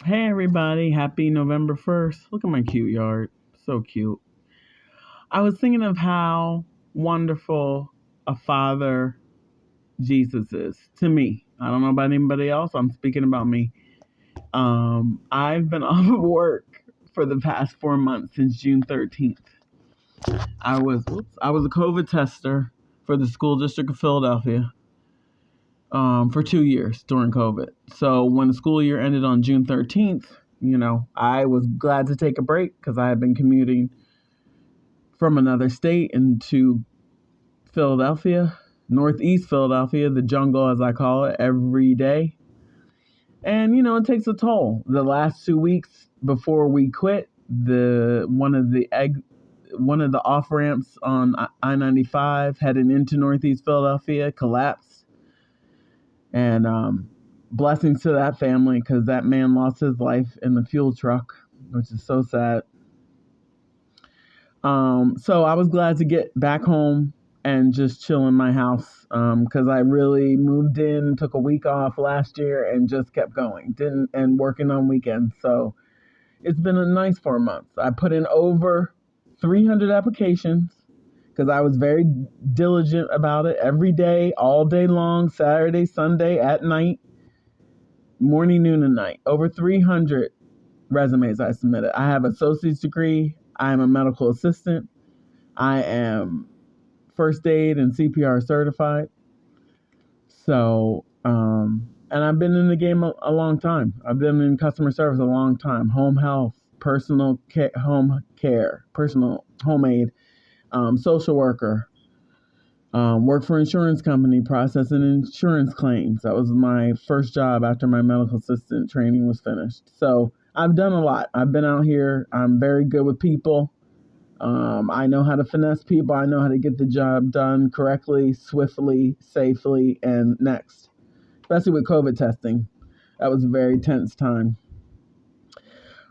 Hey everybody, happy November 1st. Look at my cute yard. So cute. I was thinking of how wonderful a father Jesus is to me. I don't know about anybody else. I'm speaking about me. I've been off of work for the past 4 months since June 13th. I was a COVID tester for the school district of Philadelphia for 2 years during COVID. So when the school year ended on June 13th, I was glad to take a break because I had been commuting from another state into Philadelphia, Northeast Philadelphia, the jungle as I call it, every day. And it takes a toll. The last 2 weeks before we quit, the one of the off ramps on I-95 heading into Northeast Philadelphia collapsed. And blessings to that family because that man lost his life in the fuel truck, which is so sad. So I was glad to get back home and just chill in my house because I really moved in, took a week off last year, and just kept going. Didn't and working on weekends. So it's been a nice 4 months. I put in over 300 applications because I was very diligent about it every day, all day long, Saturday, Sunday, at night, morning, noon, and night. Over 300 resumes I submitted. I have an associate's degree. I am a medical assistant. I am first aid and CPR certified. So, and I've been in the game a long time. I've been in customer service a long time. Home health, personal care, home care, personal home aid, social worker. Worked for insurance company processing insurance claims. That was my first job after my medical assistant training was finished. So I've done a lot. I've been out here. I'm very good with people. I know how to finesse people. I know how to get the job done correctly, swiftly, safely, and next. Especially with COVID testing. That was a very tense time.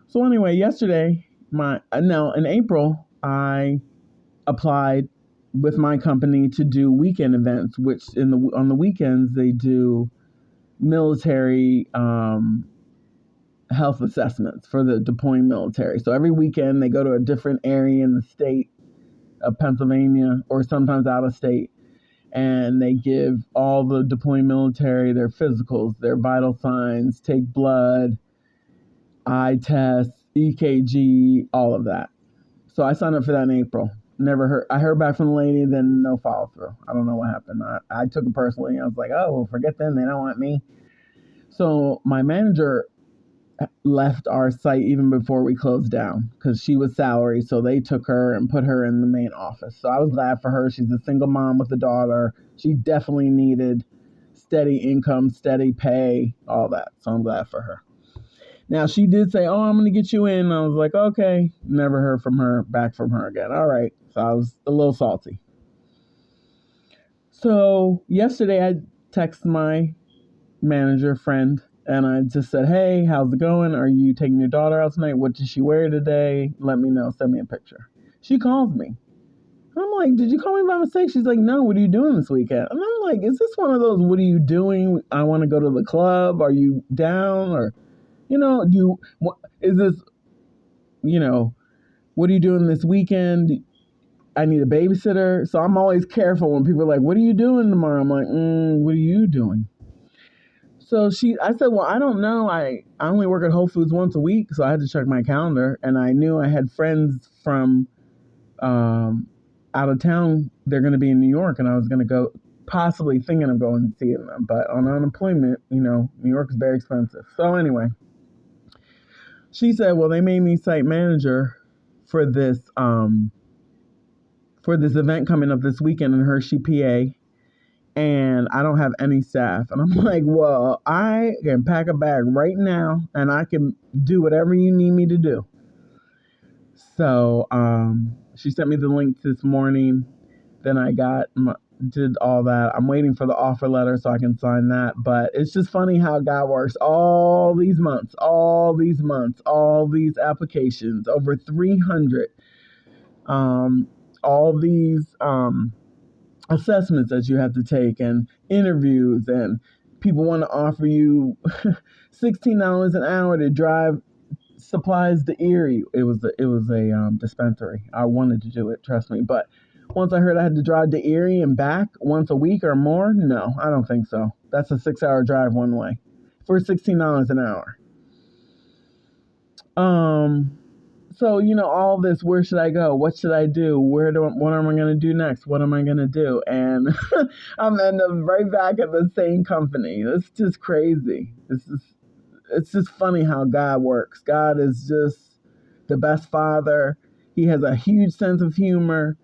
So anyway, yesterday, in April, I applied with my company to do weekend events, which on the weekends they do military health assessments for the deploying military. So every weekend they go to a different area in the state of Pennsylvania or sometimes out of state, and they give all the deploying military their physicals, their vital signs, take blood, eye tests, EKG, all of that. So I signed up for that in April. Never heard. I heard back from the lady, then no follow through. I don't know what happened. I took it personally. I was like, oh, forget them. They don't want me. So my manager left our site even before we closed down because she was salary. So they took her and put her in the main office. So I was glad for her. She's a single mom with a daughter. She definitely needed steady income, steady pay, all that. So I'm glad for her. Now, she did say, oh, I'm going to get you in. I was like, okay. Never heard back from her again. All right. So I was a little salty. So yesterday I texted my manager friend and I just said, hey, how's it going? Are you taking your daughter out tonight? What did she wear today? Let me know. Send me a picture. She calls me. I'm like, did you call me by mistake? She's like, no, what are you doing this weekend? And I'm like, is this one of those, what are you doing? I want to go to the club. Are you down? Or, is this, what are you doing this weekend? I need a babysitter. So I'm always careful when people are like, what are you doing tomorrow? I'm like, what are you doing? So I said, well, I don't know. I only work at Whole Foods once a week. So I had to check my calendar. And I knew I had friends from out of town. They're going to be in New York. And I was going to go, possibly thinking of going and seeing them. But on unemployment, New York is very expensive. So anyway, she said, well, they made me site manager for this event coming up this weekend in Hershey, PA, and I don't have any staff. And I'm like, well, I can pack a bag right now and I can do whatever you need me to do. So she sent me the link this morning. Then I did all that. I'm waiting for the offer letter so I can sign that. But it's just funny how God works. All these months, all these applications, over 300. All these assessments that you have to take and interviews and people want to offer you $16 an hour to drive supplies to Erie. It was a dispensary. I wanted to do it, trust me. But once I heard I had to drive to Erie and back once a week or more, no, I don't think so. That's a 6-hour drive one way for $16 an hour. So all this. Where should I go? What should I do? What am I gonna do next? What am I gonna do? And I'm end up right back at the same company. It's just crazy. It's just funny how God works. God is just the best father. He has a huge sense of humor.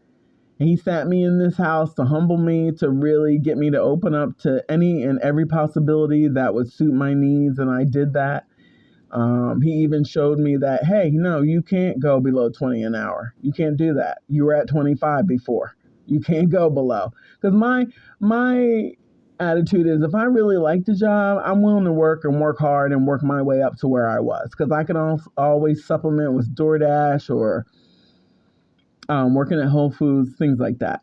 And he sat me in this house to humble me, to really get me to open up to any and every possibility that would suit my needs. And I did that. He even showed me that, hey, no, you can't go below 20 an hour. You can't do that. You were at 25 before. You can't go below. Because my attitude is, if I really like the job, I'm willing to work and work hard and work my way up to where I was. Because I can always supplement with DoorDash or working at Whole Foods, things like that.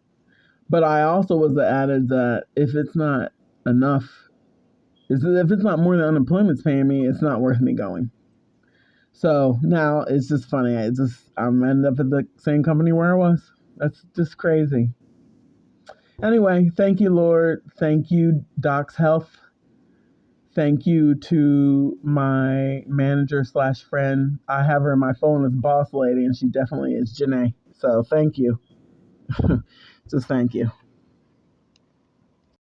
But I also was the adage that if it's not enough, if it's not more than unemployment's paying me, it's not worth me going. So now it's just funny. I'm ended up at the same company where I was. That's just crazy. Anyway, thank you, Lord. Thank you, Doc's Health. Thank you to my manager / friend. I have her in my phone as boss lady, and she definitely is Janae. So thank you. Just thank you.